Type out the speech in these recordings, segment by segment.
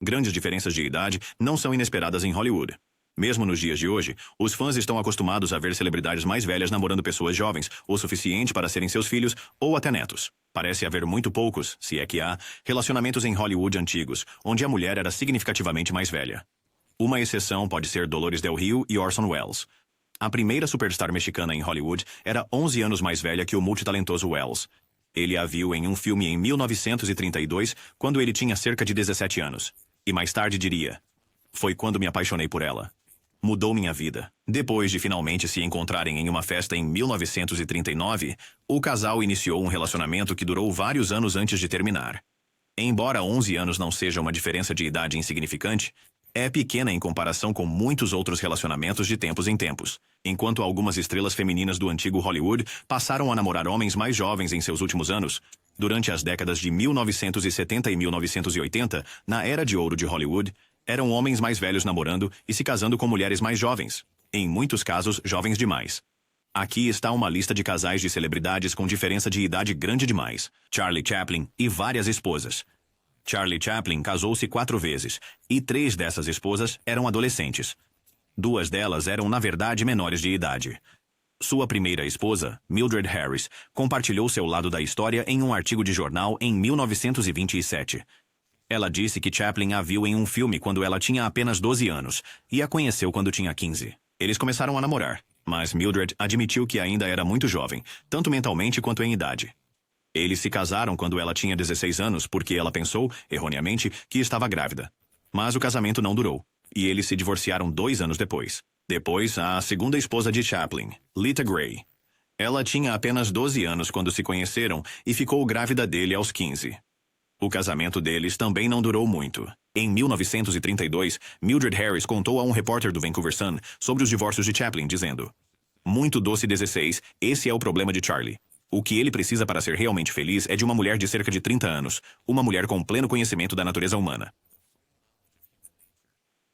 Grandes diferenças de idade não são inesperadas em Hollywood. Mesmo nos dias de hoje, os fãs estão acostumados a ver celebridades mais velhas namorando pessoas jovens o suficiente para serem seus filhos ou até netos. Parece haver muito poucos, se é que há, relacionamentos em Hollywood antigos, onde a mulher era significativamente mais velha. Uma exceção pode ser Dolores Del Rio e Orson Welles. A primeira superstar mexicana em Hollywood era 11 anos mais velha que o multitalentoso Welles. Ele a viu em um filme em 1932, quando ele tinha cerca de 17 anos. E mais tarde diria: "Foi quando me apaixonei por ela. Mudou minha vida." Depois de finalmente se encontrarem em uma festa em 1939, o casal iniciou um relacionamento que durou vários anos antes de terminar. Embora 11 anos não seja uma diferença de idade insignificante, é pequena em comparação com muitos outros relacionamentos de tempos em tempos. Enquanto algumas estrelas femininas do antigo Hollywood passaram a namorar homens mais jovens em seus últimos anos, durante as décadas de 1970 e 1980, na era de ouro de Hollywood, eram homens mais velhos namorando e se casando com mulheres mais jovens, em muitos casos jovens demais. Aqui está uma lista de casais de celebridades com diferença de idade grande demais: Charlie Chaplin e várias esposas. Charlie Chaplin casou-se 4 vezes, e 3 dessas esposas eram adolescentes. 2 delas eram, na verdade, menores de idade. Sua primeira esposa, Mildred Harris, compartilhou seu lado da história em um artigo de jornal em 1927. Ela disse que Chaplin a viu em um filme quando ela tinha apenas 12 anos, e a conheceu quando tinha 15. Eles começaram a namorar, mas Mildred admitiu que ainda era muito jovem, tanto mentalmente quanto em idade. Eles se casaram quando ela tinha 16 anos porque ela pensou, erroneamente, que estava grávida. Mas o casamento não durou, e eles se divorciaram 2 anos depois. Depois, a segunda esposa de Chaplin, Lita Grey. Ela tinha apenas 12 anos quando se conheceram e ficou grávida dele aos 15. O casamento deles também não durou muito. Em 1932, Mildred Harris contou a um repórter do Vancouver Sun sobre os divórcios de Chaplin, dizendo: "Muito doce 16, esse é o problema de Charlie. O que ele precisa para ser realmente feliz é de uma mulher de cerca de 30 anos, uma mulher com pleno conhecimento da natureza humana."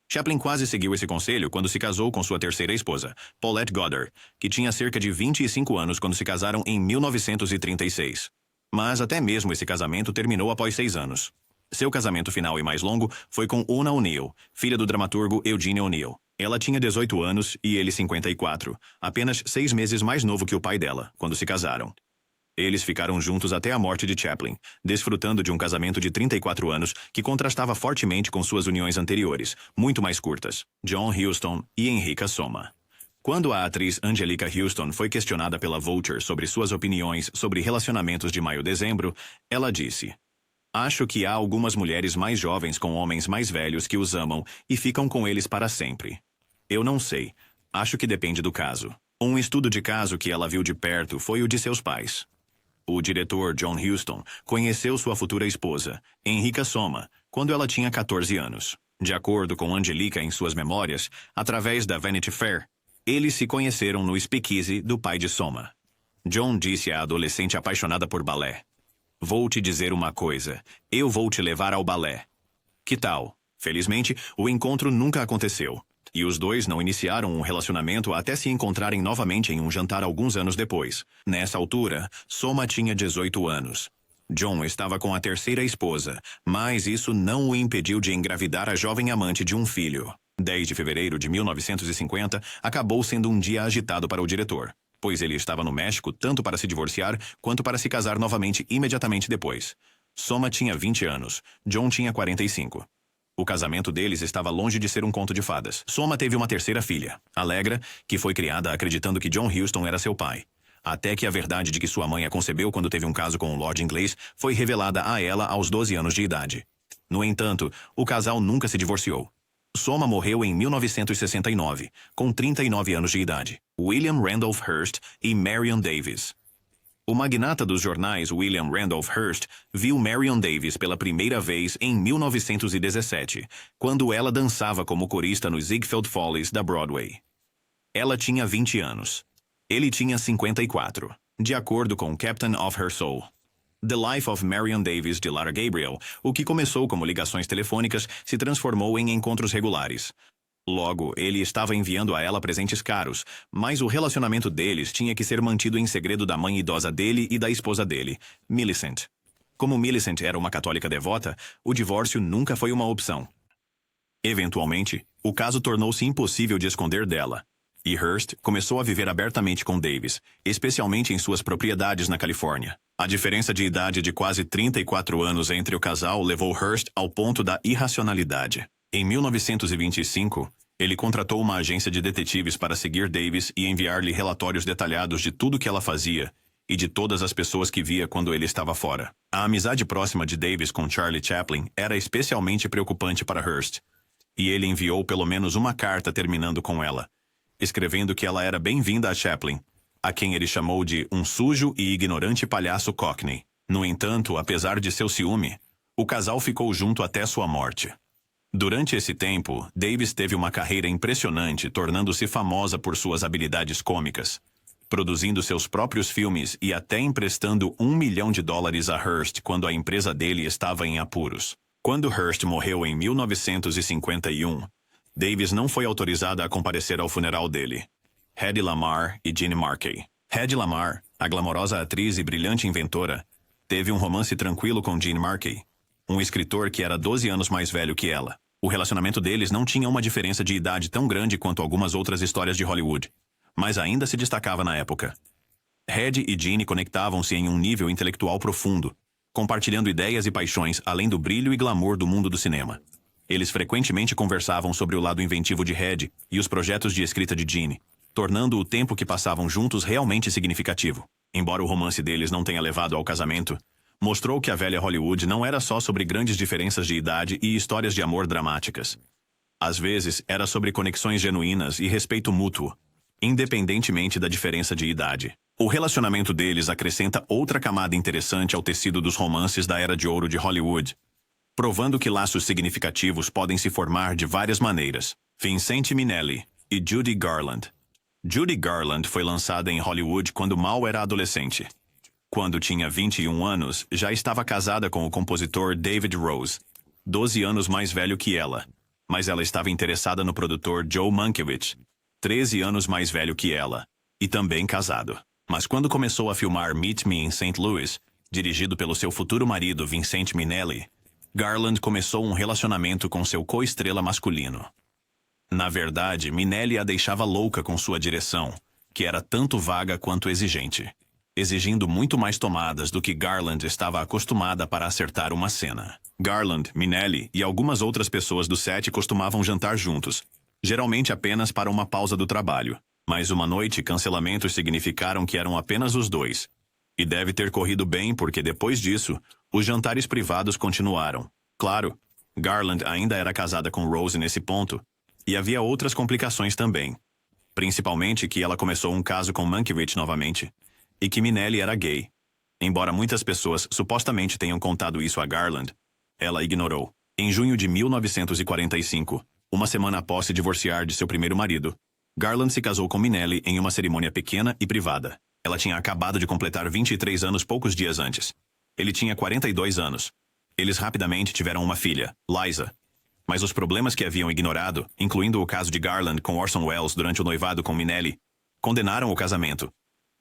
Chaplin quase seguiu esse conselho quando se casou com sua terceira esposa, Paulette Goddard, que tinha cerca de 25 anos quando se casaram em 1936. Mas até mesmo esse casamento terminou após 6 anos. Seu casamento final e mais longo foi com Una O'Neill, filha do dramaturgo Eugene O'Neill. Ela tinha 18 anos e ele 54, apenas 6 meses mais novo que o pai dela, quando se casaram. Eles ficaram juntos até a morte de Chaplin, desfrutando de um casamento de 34 anos que contrastava fortemente com suas uniões anteriores, muito mais curtas, John Huston e Enrica Soma. Quando a atriz Angelica Houston foi questionada pela Vulture sobre suas opiniões sobre relacionamentos de maio-dezembro, ela disse: "Acho que há algumas mulheres mais jovens com homens mais velhos que os amam e ficam com eles para sempre. Eu não sei. Acho que depende do caso." Um estudo de caso que ela viu de perto foi o de seus pais. O diretor John Huston conheceu sua futura esposa, Enrica Soma, quando ela tinha 14 anos. De acordo com Angelica em suas memórias, através da Vanity Fair, eles se conheceram no speakeasy do pai de Soma. John disse à adolescente apaixonada por balé: "Vou te dizer uma coisa, eu vou te levar ao balé." Que tal? Felizmente, o encontro nunca aconteceu, e os dois não iniciaram um relacionamento até se encontrarem novamente em um jantar alguns anos depois. Nessa altura, Soma tinha 18 anos. John estava com a terceira esposa, mas isso não o impediu de engravidar a jovem amante de um filho. 10 de fevereiro de 1950 acabou sendo um dia agitado para o diretor, pois ele estava no México tanto para se divorciar quanto para se casar novamente imediatamente depois. Soma tinha 20 anos, John tinha 45. O casamento deles estava longe de ser um conto de fadas. Soma teve uma terceira filha, Allegra, que foi criada acreditando que John Huston era seu pai. Até que a verdade de que sua mãe a concebeu quando teve um caso com um lord inglês foi revelada a ela aos 12 anos de idade. No entanto, o casal nunca se divorciou. Soma morreu em 1969, com 39 anos de idade. William Randolph Hearst e Marion Davies. O magnata dos jornais William Randolph Hearst viu Marion Davies pela primeira vez em 1917, quando ela dançava como corista nos Ziegfeld Follies da Broadway. Ela tinha 20 anos. Ele tinha 54, de acordo com Captain of Her Soul. The Life of Marion Davies de Lara Gabriel, o que começou como ligações telefônicas, se transformou em encontros regulares. Logo, ele estava enviando a ela presentes caros, mas o relacionamento deles tinha que ser mantido em segredo da mãe idosa dele e da esposa dele, Millicent. Como Millicent era uma católica devota, o divórcio nunca foi uma opção. Eventualmente, o caso tornou-se impossível de esconder dela. E Hearst começou a viver abertamente com Davis, especialmente em suas propriedades na Califórnia. A diferença de idade de quase 34 anos entre o casal levou Hearst ao ponto da irracionalidade. Em 1925, ele contratou uma agência de detetives para seguir Davis e enviar-lhe relatórios detalhados de tudo que ela fazia e de todas as pessoas que via quando ele estava fora. A amizade próxima de Davis com Charlie Chaplin era especialmente preocupante para Hearst, e ele enviou pelo menos uma carta terminando com ela, escrevendo que ela era bem-vinda a Chaplin, a quem ele chamou de um sujo e ignorante palhaço Cockney. No entanto, apesar de seu ciúme, o casal ficou junto até sua morte. Durante esse tempo, Davis teve uma carreira impressionante, tornando-se famosa por suas habilidades cômicas, produzindo seus próprios filmes e até emprestando $1 milhão a Hearst quando a empresa dele estava em apuros. Quando Hearst morreu em 1951, Davis não foi autorizada a comparecer ao funeral dele. Hedy Lamarr e Jeanne Markey. Hedy Lamarr, a glamourosa atriz e brilhante inventora, teve um romance tranquilo com Jeanne Markey, um escritor que era 12 anos mais velho que ela. O relacionamento deles não tinha uma diferença de idade tão grande quanto algumas outras histórias de Hollywood, mas ainda se destacava na época. Hedy e Jeanne conectavam-se em um nível intelectual profundo, compartilhando ideias e paixões além do brilho e glamour do mundo do cinema. Eles frequentemente conversavam sobre o lado inventivo de Hedy e os projetos de escrita de Jeanne, tornando o tempo que passavam juntos realmente significativo. Embora o romance deles não tenha levado ao casamento, mostrou que a velha Hollywood não era só sobre grandes diferenças de idade e histórias de amor dramáticas. Às vezes, era sobre conexões genuínas e respeito mútuo, independentemente da diferença de idade. O relacionamento deles acrescenta outra camada interessante ao tecido dos romances da Era de Ouro de Hollywood, provando que laços significativos podem se formar de várias maneiras. Vincente Minnelli e Judy Garland. Judy Garland foi lançada em Hollywood quando mal era adolescente. Quando tinha 21 anos, já estava casada com o compositor David Rose, 12 anos mais velho que ela, mas ela estava interessada no produtor Joe Mankiewicz, 13 anos mais velho que ela, e também casado. Mas quando começou a filmar Meet Me em St. Louis, dirigido pelo seu futuro marido Vincente Minnelli, Garland começou um relacionamento com seu co-estrela masculino. Na verdade, Minnelli a deixava louca com sua direção, que era tanto vaga quanto exigente, exigindo muito mais tomadas do que Garland estava acostumada para acertar uma cena. Garland, Minnelli e algumas outras pessoas do set costumavam jantar juntos, geralmente apenas para uma pausa do trabalho. Mas uma noite, cancelamentos significaram que eram apenas os dois. E deve ter corrido bem porque depois disso, os jantares privados continuaram. Claro, Garland ainda era casada com Rose nesse ponto, e havia outras complicações também. Principalmente que ela começou um caso com Mankiewicz novamente, e que Minnelli era gay. Embora muitas pessoas supostamente tenham contado isso a Garland, ela ignorou. Em junho de 1945, uma semana após se divorciar de seu primeiro marido, Garland se casou com Minnelli em uma cerimônia pequena e privada. Ela tinha acabado de completar 23 anos poucos dias antes. Ele tinha 42 anos. Eles rapidamente tiveram uma filha, Liza. Mas os problemas que haviam ignorado, incluindo o caso de Garland com Orson Welles durante o noivado com Minnelli, condenaram o casamento.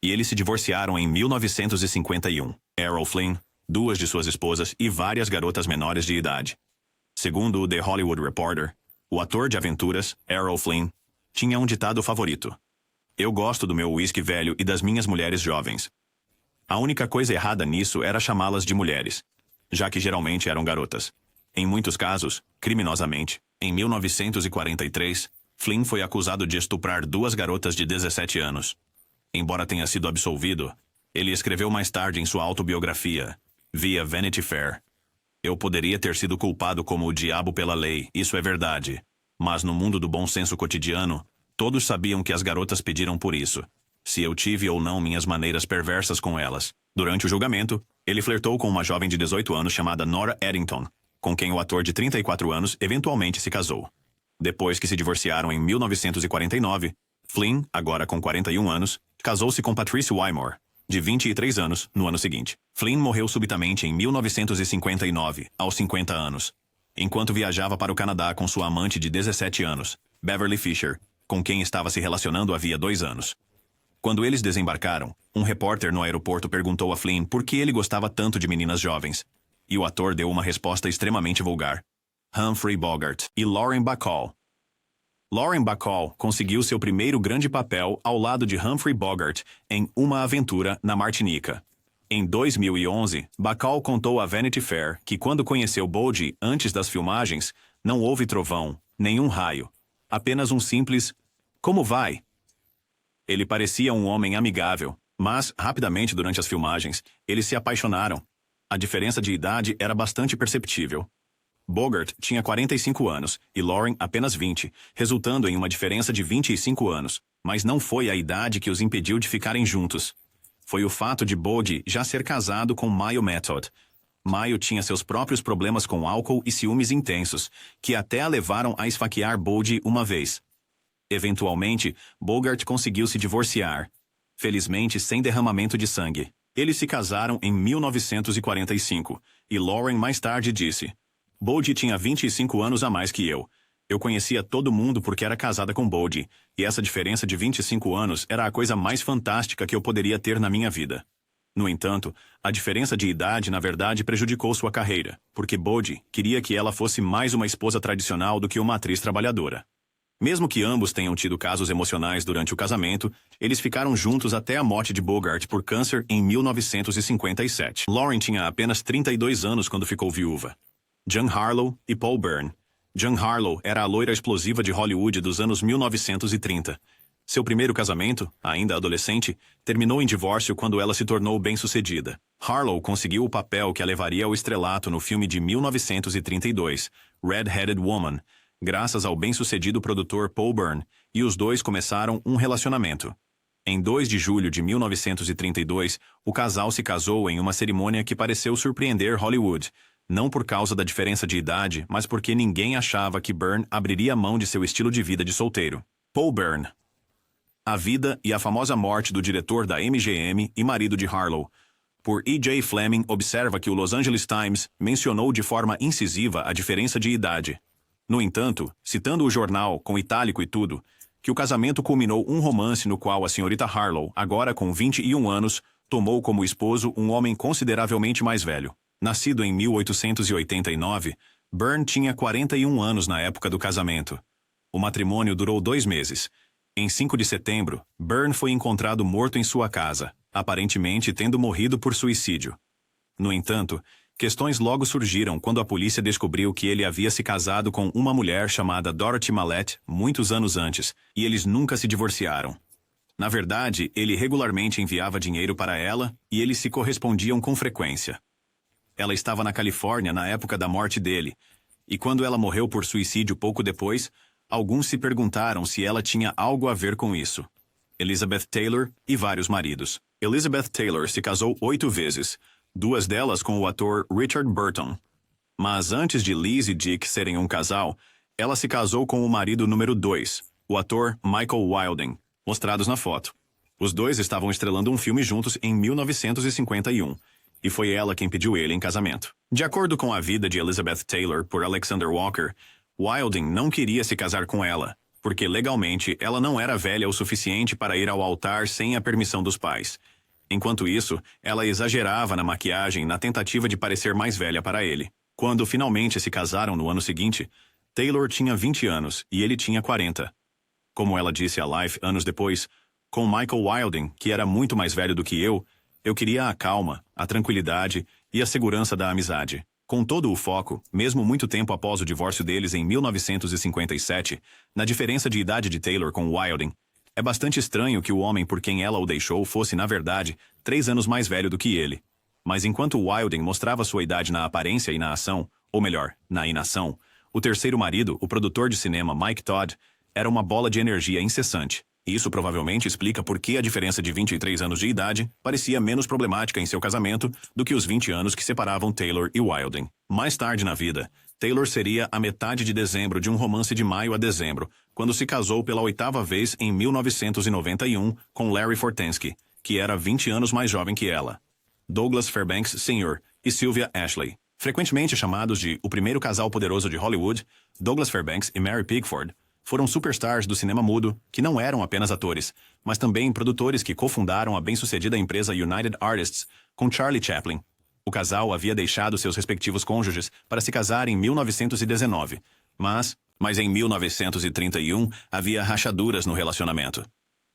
E eles se divorciaram em 1951. Errol Flynn, duas de suas esposas e várias garotas menores de idade. Segundo o The Hollywood Reporter, o ator de aventuras, Errol Flynn, tinha um ditado favorito: "Eu gosto do meu uísque velho e das minhas mulheres jovens." A única coisa errada nisso era chamá-las de mulheres, já que geralmente eram garotas. Em muitos casos, criminosamente, em 1943, Flynn foi acusado de estuprar duas garotas de 17 anos. Embora tenha sido absolvido, ele escreveu mais tarde em sua autobiografia, via Vanity Fair: "Eu poderia ter sido culpado como o diabo pela lei, isso é verdade. Mas no mundo do bom senso cotidiano, todos sabiam que as garotas pediram por isso, se eu tive ou não minhas maneiras perversas com elas." Durante o julgamento, ele flertou com uma jovem de 18 anos chamada Nora Eddington, com quem o ator de 34 anos eventualmente se casou. Depois que se divorciaram em 1949, Flynn, agora com 41 anos, casou-se com Patrice Wymore, de 23 anos, no ano seguinte. Flynn morreu subitamente em 1959, aos 50 anos, enquanto viajava para o Canadá com sua amante de 17 anos, Beverly Fisher, com quem estava se relacionando havia 2 anos. Quando eles desembarcaram, um repórter no aeroporto perguntou a Flynn por que ele gostava tanto de meninas jovens, e o ator deu uma resposta extremamente vulgar: Humphrey Bogart e Lauren Bacall. Lauren Bacall conseguiu seu primeiro grande papel ao lado de Humphrey Bogart em Uma Aventura na Martinica. Em 2011, Bacall contou à Vanity Fair que quando conheceu Bode antes das filmagens, não houve trovão, nenhum raio. Apenas um simples "Como vai?". Ele parecia um homem amigável, mas, rapidamente durante as filmagens, eles se apaixonaram. A diferença de idade era bastante perceptível. Bogart tinha 45 anos e Lauren apenas 20, resultando em uma diferença de 25 anos, mas não foi a idade que os impediu de ficarem juntos. Foi o fato de Bode já ser casado com Mayo Method. Mayo tinha seus próprios problemas com álcool e ciúmes intensos, que até a levaram a esfaquear Bode uma vez. Eventualmente, Bogart conseguiu se divorciar. Felizmente, sem derramamento de sangue. Eles se casaram em 1945, e Lauren mais tarde disse: Bode tinha 25 anos a mais que eu. Eu conhecia todo mundo porque era casada com Bode, e essa diferença de 25 anos era a coisa mais fantástica que eu poderia ter na minha vida. No entanto, a diferença de idade na verdade prejudicou sua carreira, porque Bode queria que ela fosse mais uma esposa tradicional do que uma atriz trabalhadora. Mesmo que ambos tenham tido casos emocionais durante o casamento, eles ficaram juntos até a morte de Bogart por câncer em 1957. Lauren tinha apenas 32 anos quando ficou viúva. Jean Harlow e Paul Byrne. Jean Harlow era a loira explosiva de Hollywood dos anos 1930. Seu primeiro casamento, ainda adolescente, terminou em divórcio quando ela se tornou bem-sucedida. Harlow conseguiu o papel que a levaria ao estrelato no filme de 1932, Red-Headed Woman, graças ao bem-sucedido produtor Paul Byrne, e os dois começaram um relacionamento. Em 2 de julho de 1932, o casal se casou em uma cerimônia que pareceu surpreender Hollywood, não por causa da diferença de idade, mas porque ninguém achava que Byrne abriria mão de seu estilo de vida de solteiro. Paul Byrne. A vida e a famosa morte do diretor da MGM e marido de Harlow. Por E.J. Fleming observa que o Los Angeles Times mencionou de forma incisiva a diferença de idade. No entanto, citando o jornal, com itálico e tudo, que o casamento culminou um romance no qual a senhorita Harlow, agora com 21 anos, tomou como esposo um homem consideravelmente mais velho. Nascido em 1889, Byrne tinha 41 anos na época do casamento. O matrimônio durou 2 meses. Em 5 de setembro, Byrne foi encontrado morto em sua casa, aparentemente tendo morrido por suicídio. No entanto, questões logo surgiram quando a polícia descobriu que ele havia se casado com uma mulher chamada Dorothy Mallette muitos anos antes, e eles nunca se divorciaram. Na verdade, ele regularmente enviava dinheiro para ela e eles se correspondiam com frequência. Ela estava na Califórnia na época da morte dele, e quando ela morreu por suicídio pouco depois, alguns se perguntaram se ela tinha algo a ver com isso. Elizabeth Taylor e vários maridos. Elizabeth Taylor se casou 8 vezes, 2 delas com o ator Richard Burton. Mas antes de Liz e Dick serem um casal, ela se casou com o marido número 2, o ator Michael Wilding, mostrados na foto. Os dois estavam estrelando um filme juntos em 1951, e foi ela quem pediu ele em casamento. De acordo com a vida de Elizabeth Taylor por Alexander Walker, Wilding não queria se casar com ela, porque legalmente ela não era velha o suficiente para ir ao altar sem a permissão dos pais. Enquanto isso, ela exagerava na maquiagem na tentativa de parecer mais velha para ele. Quando finalmente se casaram no ano seguinte, Taylor tinha 20 anos e ele tinha 40. Como ela disse a Life anos depois, com Michael Wilding, que era muito mais velho do que eu queria a calma, a tranquilidade e a segurança da amizade. Com todo o foco, mesmo muito tempo após o divórcio deles em 1957, na diferença de idade de Taylor com Wilding, é bastante estranho que o homem por quem ela o deixou fosse, na verdade, 3 anos mais velho do que ele. Mas enquanto Wilding mostrava sua idade na aparência e na ação, ou melhor, na inação, o terceiro marido, o produtor de cinema Mike Todd, era uma bola de energia incessante. Isso provavelmente explica por que a diferença de 23 anos de idade parecia menos problemática em seu casamento do que os 20 anos que separavam Taylor e Wilding. Mais tarde na vida, Taylor seria a metade de dezembro de um romance de maio a dezembro, quando se casou pela 8ª vez em 1991 com Larry Fortensky, que era 20 anos mais jovem que ela. Douglas Fairbanks Sr. e Sylvia Ashley. Frequentemente chamados de o primeiro casal poderoso de Hollywood, Douglas Fairbanks e Mary Pickford foram superstars do cinema mudo, que não eram apenas atores, mas também produtores que cofundaram a bem-sucedida empresa United Artists com Charlie Chaplin. O casal havia deixado seus respectivos cônjuges para se casar em 1919, mas em 1931 havia rachaduras no relacionamento.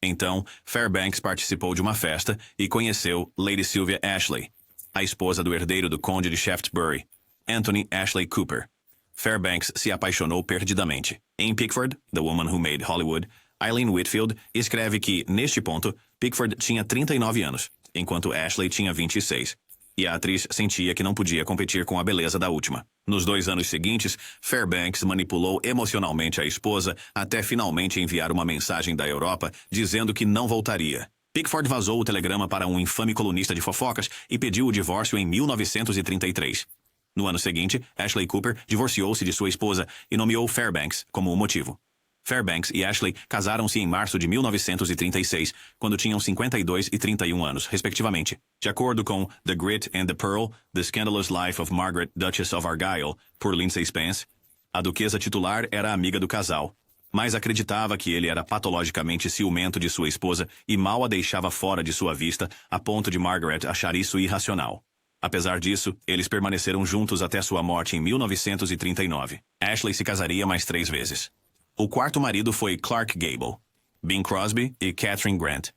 Então, Fairbanks participou de uma festa e conheceu Lady Sylvia Ashley, a esposa do herdeiro do conde de Shaftesbury, Anthony Ashley Cooper. Fairbanks se apaixonou perdidamente. Em Pickford, The Woman Who Made Hollywood, Eileen Whitfield escreve que, neste ponto, Pickford tinha 39 anos, enquanto Ashley tinha 26. E a atriz sentia que não podia competir com a beleza da última. Nos 2 anos seguintes, Fairbanks manipulou emocionalmente a esposa até finalmente enviar uma mensagem da Europa dizendo que não voltaria. Pickford vazou o telegrama para um infame colunista de fofocas e pediu o divórcio em 1933. No ano seguinte, Ashley Cooper divorciou-se de sua esposa e nomeou Fairbanks como o motivo. Fairbanks e Ashley casaram-se em março de 1936, quando tinham 52 e 31 anos, respectivamente. De acordo com The Grit and the Pearl, The Scandalous Life of Margaret, Duchess of Argyll, por Lindsay Spence, a duquesa titular era amiga do casal, mas acreditava que ele era patologicamente ciumento de sua esposa e mal a deixava fora de sua vista, a ponto de Margaret achar isso irracional. Apesar disso, eles permaneceram juntos até sua morte em 1939. Ashley se casaria mais 3 vezes. O quarto marido foi Clark Gable, Bing Crosby e Catherine Grant.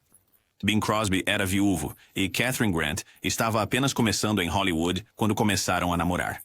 Bing Crosby era viúvo e Catherine Grant estava apenas começando em Hollywood quando começaram a namorar.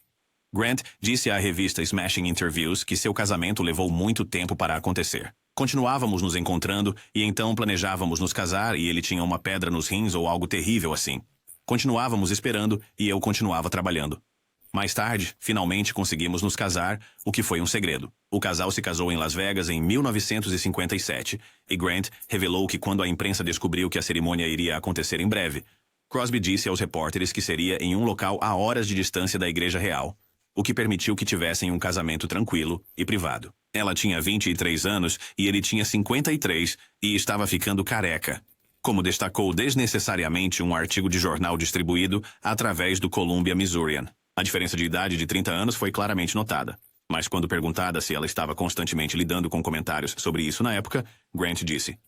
Grant disse à revista Smashing Interviews que seu casamento levou muito tempo para acontecer. Continuávamos nos encontrando e então planejávamos nos casar e ele tinha uma pedra nos rins ou algo terrível assim. Continuávamos esperando e eu continuava trabalhando. Mais tarde, finalmente conseguimos nos casar, o que foi um segredo. O casal se casou em Las Vegas em 1957 e Grant revelou que quando a imprensa descobriu que a cerimônia iria acontecer em breve, Crosby disse aos repórteres que seria em um local a horas de distância da Igreja Real, o que permitiu que tivessem um casamento tranquilo e privado. Ela tinha 23 anos e ele tinha 53 e estava ficando careca, como destacou desnecessariamente um artigo de jornal distribuído através do Columbia Missourian. A diferença de idade de 30 anos foi claramente notada. Mas quando perguntada se ela estava constantemente lidando com comentários sobre isso na época, Grant disse: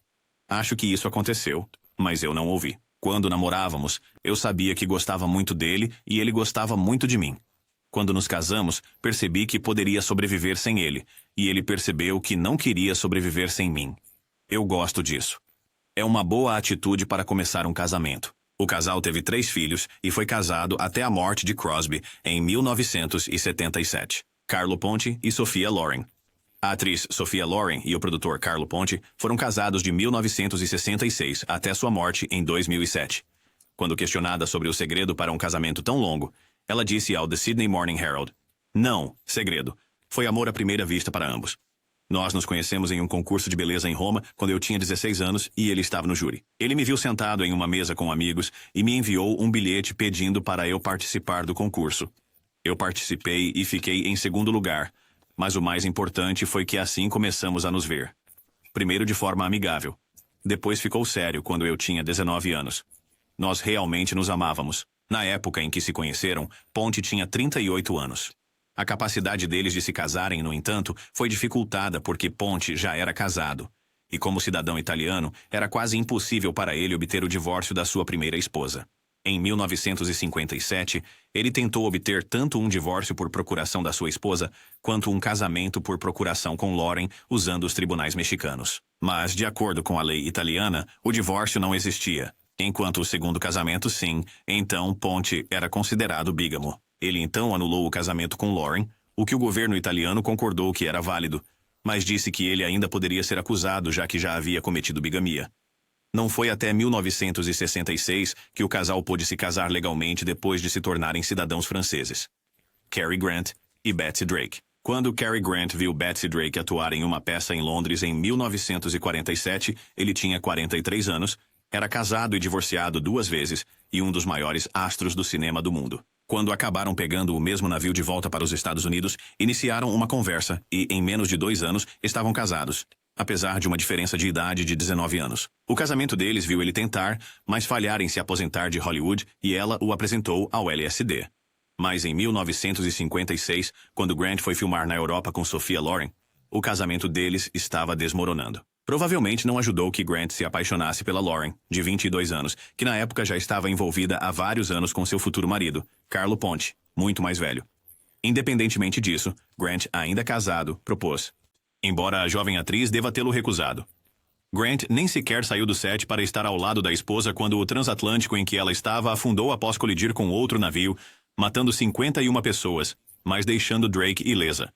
"Acho que isso aconteceu, mas eu não ouvi. Quando namorávamos, eu sabia que gostava muito dele e ele gostava muito de mim. Quando nos casamos, percebi que poderia sobreviver sem ele, e ele percebeu que não queria sobreviver sem mim. Eu gosto disso. É uma boa atitude para começar um casamento." O casal teve 3 filhos e foi casado até a morte de Crosby em 1977. Carlo Ponti e Sophia Loren. A atriz Sophia Loren e o produtor Carlo Ponti foram casados de 1966 até sua morte em 2007. Quando questionada sobre o segredo para um casamento tão longo, ela disse ao The Sydney Morning Herald: "Não, segredo. Foi amor à primeira vista para ambos. Nós nos conhecemos em um concurso de beleza em Roma quando eu tinha 16 anos e ele estava no júri. Ele me viu sentado em uma mesa com amigos e me enviou um bilhete pedindo para eu participar do concurso. Eu participei e fiquei em segundo lugar, mas o mais importante foi que assim começamos a nos ver. Primeiro de forma amigável. Depois ficou sério quando eu tinha 19 anos. Nós realmente nos amávamos. Na época em que se conheceram, Ponte tinha 38 anos. A capacidade deles de se casarem, no entanto, foi dificultada porque Ponte já era casado. E como cidadão italiano, era quase impossível para ele obter o divórcio da sua primeira esposa. Em 1957, ele tentou obter tanto um divórcio por procuração da sua esposa, quanto um casamento por procuração com Loren, usando os tribunais mexicanos. Mas, de acordo com a lei italiana, o divórcio não existia. Enquanto o segundo casamento, sim, então Ponte era considerado bígamo. Ele então anulou o casamento com Loren, o que o governo italiano concordou que era válido, mas disse que ele ainda poderia ser acusado já que já havia cometido bigamia. Não foi até 1966 que o casal pôde se casar legalmente depois de se tornarem cidadãos franceses. Cary Grant e Betsy Drake. Quando Cary Grant viu Betsy Drake atuar em uma peça em Londres em 1947, ele tinha 43 anos, era casado e divorciado 2 vezes e um dos maiores astros do cinema do mundo. Quando acabaram pegando o mesmo navio de volta para os Estados Unidos, iniciaram uma conversa e, em menos de 2 anos, estavam casados, apesar de uma diferença de idade de 19 anos. O casamento deles viu ele tentar, mas falhar em se aposentar de Hollywood e ela o apresentou ao LSD. Mas em 1956, quando Grant foi filmar na Europa com Sophia Loren, o casamento deles estava desmoronando. Provavelmente não ajudou que Grant se apaixonasse pela Lauren, de 22 anos, que na época já estava envolvida há vários anos com seu futuro marido, Carlo Ponte, muito mais velho. Independentemente disso, Grant, ainda casado, propôs. Embora a jovem atriz deva tê-lo recusado. Grant nem sequer saiu do set para estar ao lado da esposa quando o transatlântico em que ela estava afundou após colidir com outro navio, matando 51 pessoas, mas deixando Drake ilesa.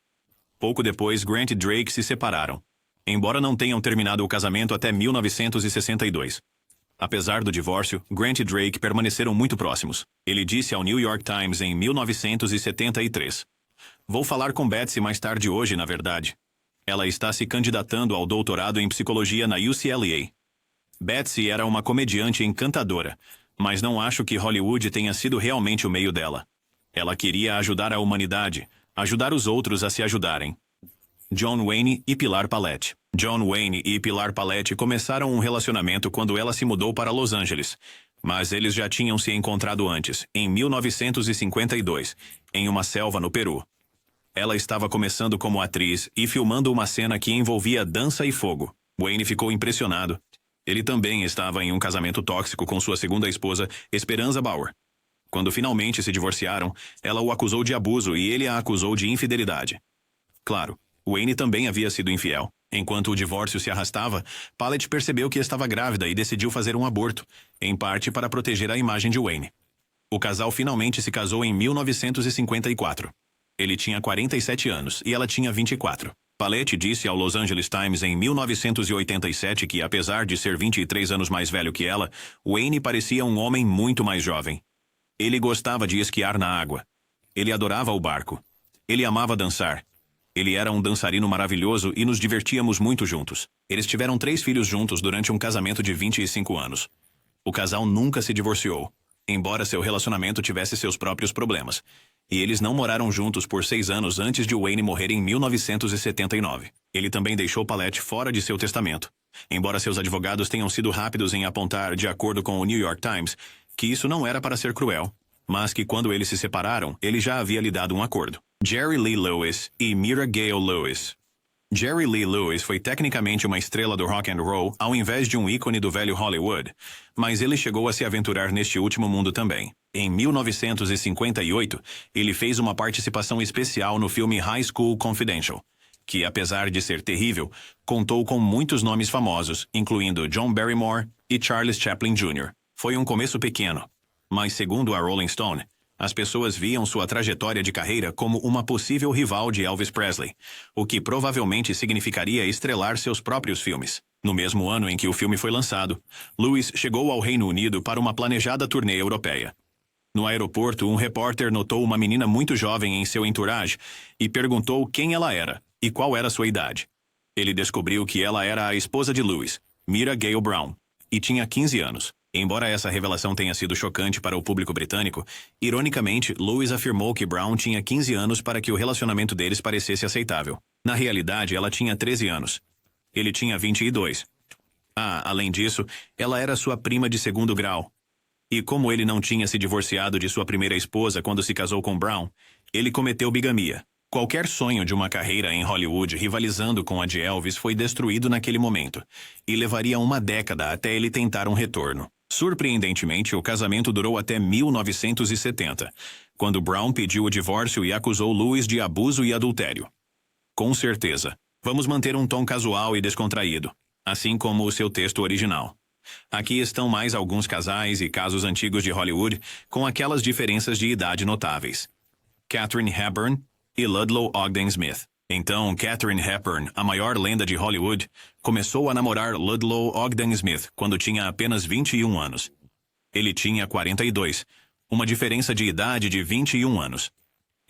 Pouco depois, Grant e Drake se separaram, embora não tenham terminado o casamento até 1962. Apesar do divórcio, Grant e Drake permaneceram muito próximos. Ele disse ao New York Times em 1973. Vou falar com Betsy mais tarde hoje, na verdade. Ela está se candidatando ao doutorado em psicologia na UCLA. Betsy era uma comediante encantadora, mas não acho que Hollywood tenha sido realmente o meio dela. Ela queria ajudar a humanidade, ajudar os outros a se ajudarem. John Wayne e Pilar Palette. John Wayne e Pilar Palette começaram um relacionamento quando ela se mudou para Los Angeles, mas eles já tinham se encontrado antes, em 1952, em uma selva no Peru. Ela estava começando como atriz e filmando uma cena que envolvia dança e fogo. Wayne ficou impressionado. Ele também estava em um casamento tóxico com sua segunda esposa, Esperanza Bauer. Quando finalmente se divorciaram, ela o acusou de abuso e ele a acusou de infidelidade. Claro, Wayne também havia sido infiel. Enquanto o divórcio se arrastava, Palette percebeu que estava grávida e decidiu fazer um aborto, em parte para proteger a imagem de Wayne. O casal finalmente se casou em 1954. Ele tinha 47 anos e ela tinha 24. Palette disse ao Los Angeles Times em 1987 que, apesar de ser 23 anos mais velho que ela, Wayne parecia um homem muito mais jovem. Ele gostava de esquiar na água. Ele adorava o barco. Ele amava dançar. Ele era um dançarino maravilhoso e nos divertíamos muito juntos. Eles tiveram 3 filhos juntos durante um casamento de 25 anos. O casal nunca se divorciou, embora seu relacionamento tivesse seus próprios problemas. E eles não moraram juntos por 6 anos antes de Wayne morrer em 1979. Ele também deixou Palette fora de seu testamento. Embora seus advogados tenham sido rápidos em apontar, de acordo com o New York Times, que isso não era para ser cruel, mas que quando eles se separaram, ele já havia lhe dado um acordo. Jerry Lee Lewis e Mira Gale Lewis. Jerry Lee Lewis foi tecnicamente uma estrela do rock and roll ao invés de um ícone do velho Hollywood, mas ele chegou a se aventurar neste último mundo também. Em 1958, ele fez uma participação especial no filme High School Confidential, que, apesar de ser terrível, contou com muitos nomes famosos, incluindo John Barrymore e Charles Chaplin Jr. Foi um começo pequeno, mas segundo a Rolling Stone, as pessoas viam sua trajetória de carreira como uma possível rival de Elvis Presley, o que provavelmente significaria estrelar seus próprios filmes. No mesmo ano em que o filme foi lançado, Lewis chegou ao Reino Unido para uma planejada turnê europeia. No aeroporto, um repórter notou uma menina muito jovem em seu entourage e perguntou quem ela era e qual era sua idade. Ele descobriu que ela era a esposa de Lewis, Mira Gale Brown, e tinha 15 anos. Embora essa revelação tenha sido chocante para o público britânico, ironicamente, Lewis afirmou que Brown tinha 15 anos para que o relacionamento deles parecesse aceitável. Na realidade, ela tinha 13 anos. Ele tinha 22. Além disso, ela era sua prima de segundo grau. E como ele não tinha se divorciado de sua primeira esposa quando se casou com Brown, ele cometeu bigamia. Qualquer sonho de uma carreira em Hollywood rivalizando com a de Elvis foi destruído naquele momento, e levaria uma década até ele tentar um retorno. Surpreendentemente, o casamento durou até 1970, quando Brown pediu o divórcio e acusou Lewis de abuso e adultério. Com certeza, vamos manter um tom casual e descontraído, assim como o seu texto original. Aqui estão mais alguns casais e casos antigos de Hollywood com aquelas diferenças de idade notáveis. Katharine Hepburn e Ludlow Ogden Smith. Então, Katharine Hepburn, a maior lenda de Hollywood, começou a namorar Ludlow Ogden Smith quando tinha apenas 21 anos. Ele tinha 42, uma diferença de idade de 21 anos.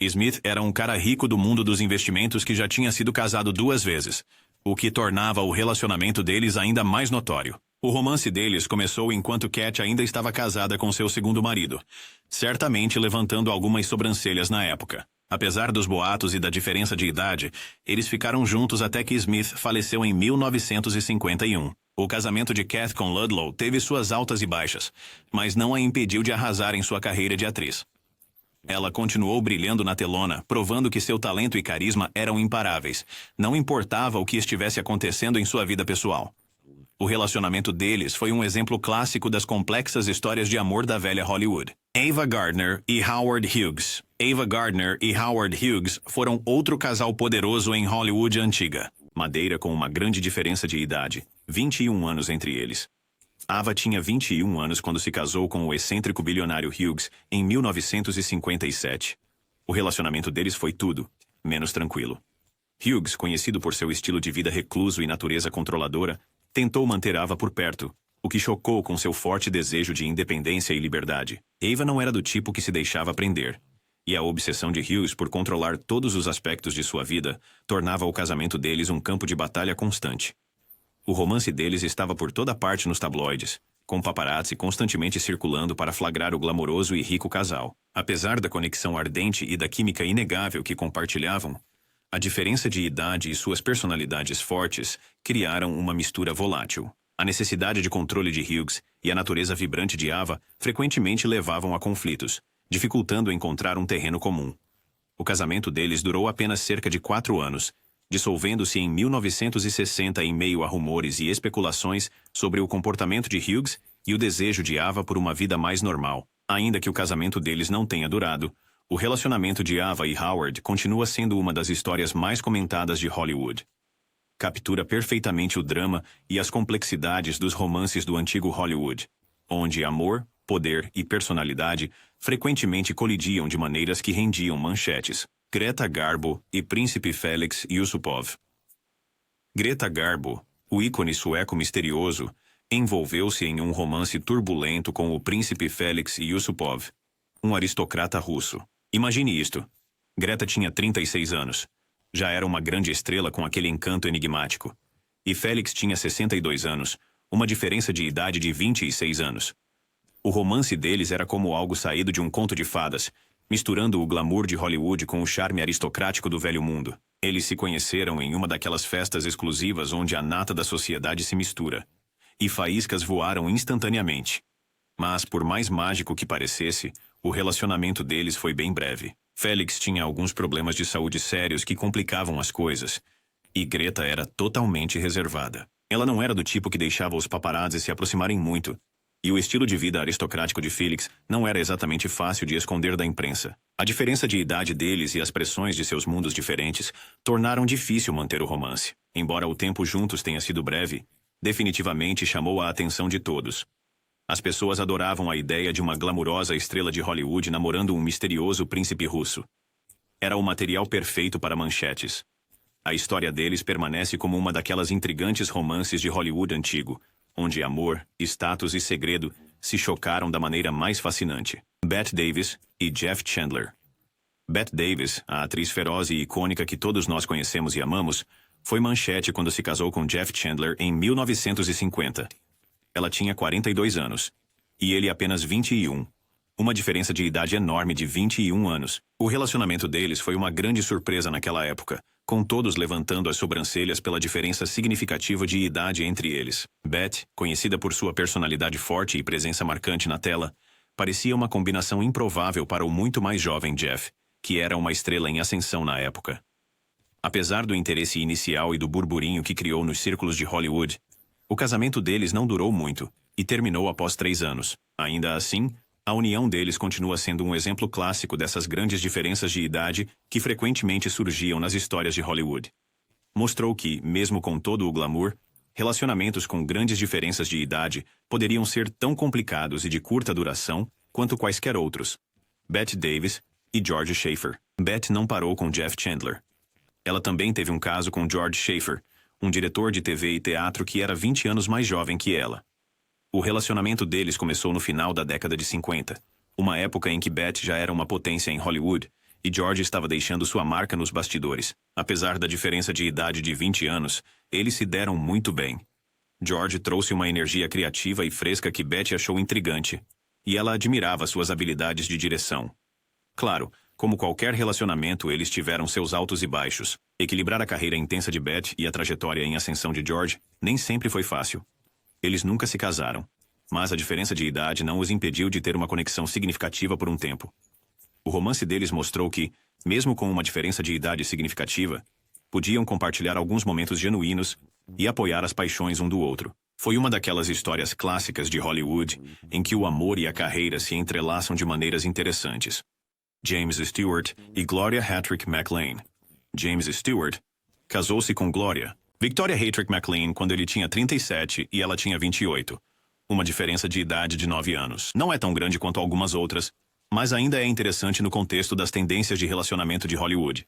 Smith era um cara rico do mundo dos investimentos que já tinha sido casado 2 vezes, o que tornava o relacionamento deles ainda mais notório. O romance deles começou enquanto Kat ainda estava casada com seu segundo marido, certamente levantando algumas sobrancelhas na época. Apesar dos boatos e da diferença de idade, eles ficaram juntos até que Smith faleceu em 1951. O casamento de Kat com Ludlow teve suas altas e baixas, mas não a impediu de arrasar em sua carreira de atriz. Ela continuou brilhando na telona, provando que seu talento e carisma eram imparáveis. Não importava o que estivesse acontecendo em sua vida pessoal. O relacionamento deles foi um exemplo clássico das complexas histórias de amor da velha Hollywood. Ava Gardner e Howard Hughes. Ava Gardner e Howard Hughes foram outro casal poderoso em Hollywood antiga. Madeira com uma grande diferença de idade, 21 anos entre eles. Ava tinha 21 anos quando se casou com o excêntrico bilionário Hughes em 1957. O relacionamento deles foi tudo, menos tranquilo. Hughes, conhecido por seu estilo de vida recluso e natureza controladora, tentou manter Ava por perto, o que chocou com seu forte desejo de independência e liberdade. Ava não era do tipo que se deixava prender, e a obsessão de Hughes por controlar todos os aspectos de sua vida tornava o casamento deles um campo de batalha constante. O romance deles estava por toda parte nos tabloides, com paparazzi constantemente circulando para flagrar o glamouroso e rico casal. Apesar da conexão ardente e da química inegável que compartilhavam, a diferença de idade e suas personalidades fortes criaram uma mistura volátil. A necessidade de controle de Hughes e a natureza vibrante de Ava frequentemente levavam a conflitos, dificultando encontrar um terreno comum. O casamento deles durou apenas cerca de 4 anos, dissolvendo-se em 1960 em meio a rumores e especulações sobre o comportamento de Hughes e o desejo de Ava por uma vida mais normal. Ainda que o casamento deles não tenha durado, o relacionamento de Ava e Howard continua sendo uma das histórias mais comentadas de Hollywood. Captura perfeitamente o drama e as complexidades dos romances do antigo Hollywood, onde amor, poder e personalidade frequentemente colidiam de maneiras que rendiam manchetes. Greta Garbo e Príncipe Felix Yusupov. Greta Garbo, o ícone sueco misterioso, envolveu-se em um romance turbulento com o príncipe Felix Yusupov, um aristocrata russo. Imagine isto. Greta tinha 36 anos. Já era uma grande estrela com aquele encanto enigmático. E Felix tinha 62 anos, uma diferença de idade de 26 anos. O romance deles era como algo saído de um conto de fadas, misturando o glamour de Hollywood com o charme aristocrático do velho mundo. Eles se conheceram em uma daquelas festas exclusivas onde a nata da sociedade se mistura. E faíscas voaram instantaneamente. Mas, por mais mágico que parecesse, o relacionamento deles foi bem breve. Felix tinha alguns problemas de saúde sérios que complicavam as coisas. E Greta era totalmente reservada. Ela não era do tipo que deixava os paparazzi se aproximarem muito. E o estilo de vida aristocrático de Felix não era exatamente fácil de esconder da imprensa. A diferença de idade deles e as pressões de seus mundos diferentes tornaram difícil manter o romance. Embora o tempo juntos tenha sido breve, definitivamente chamou a atenção de todos. As pessoas adoravam a ideia de uma glamurosa estrela de Hollywood namorando um misterioso príncipe russo. Era o material perfeito para manchetes. A história deles permanece como uma daquelas intrigantes romances de Hollywood antigo, onde amor, status e segredo se chocaram da maneira mais fascinante. Bette Davis e Jeff Chandler. Bette Davis, a atriz feroz e icônica que todos nós conhecemos e amamos, foi manchete quando se casou com Jeff Chandler em 1950. Ela tinha 42 anos, e ele apenas 21. Uma diferença de idade enorme de 21 anos. O relacionamento deles foi uma grande surpresa naquela época, com todos levantando as sobrancelhas pela diferença significativa de idade entre eles. Bette, conhecida por sua personalidade forte e presença marcante na tela, parecia uma combinação improvável para o muito mais jovem Jeff, que era uma estrela em ascensão na época. Apesar do interesse inicial e do burburinho que criou nos círculos de Hollywood, o casamento deles não durou muito, e terminou após 3 anos. Ainda assim, a união deles continua sendo um exemplo clássico dessas grandes diferenças de idade que frequentemente surgiam nas histórias de Hollywood. Mostrou que, mesmo com todo o glamour, relacionamentos com grandes diferenças de idade poderiam ser tão complicados e de curta duração quanto quaisquer outros. Bette Davis e George Schaefer. Bette não parou com Jeff Chandler. Ela também teve um caso com George Schaefer, um diretor de TV e teatro que era 20 anos mais jovem que ela. O relacionamento deles começou no final da década de 50, uma época em que Bette já era uma potência em Hollywood e George estava deixando sua marca nos bastidores. Apesar da diferença de idade de 20 anos, eles se deram muito bem. George trouxe uma energia criativa e fresca que Bette achou intrigante, e ela admirava suas habilidades de direção. Claro, como qualquer relacionamento, eles tiveram seus altos e baixos. Equilibrar a carreira intensa de Bette e a trajetória em ascensão de George nem sempre foi fácil. Eles nunca se casaram, mas a diferença de idade não os impediu de ter uma conexão significativa por um tempo. O romance deles mostrou que, mesmo com uma diferença de idade significativa, podiam compartilhar alguns momentos genuínos e apoiar as paixões um do outro. Foi uma daquelas histórias clássicas de Hollywood em que o amor e a carreira se entrelaçam de maneiras interessantes. James Stewart e Gloria Hattrick MacLaine. James Stewart casou-se com Gloria Victoria Hattrick MacLaine quando ele tinha 37 e ela tinha 28. Uma diferença de idade de 9 anos. Não é tão grande quanto algumas outras, mas ainda é interessante no contexto das tendências de relacionamento de Hollywood.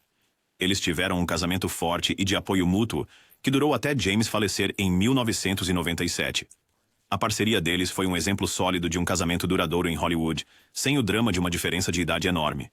Eles tiveram um casamento forte e de apoio mútuo que durou até James falecer em 1997. A parceria deles foi um exemplo sólido de um casamento duradouro em Hollywood, sem o drama de uma diferença de idade enorme.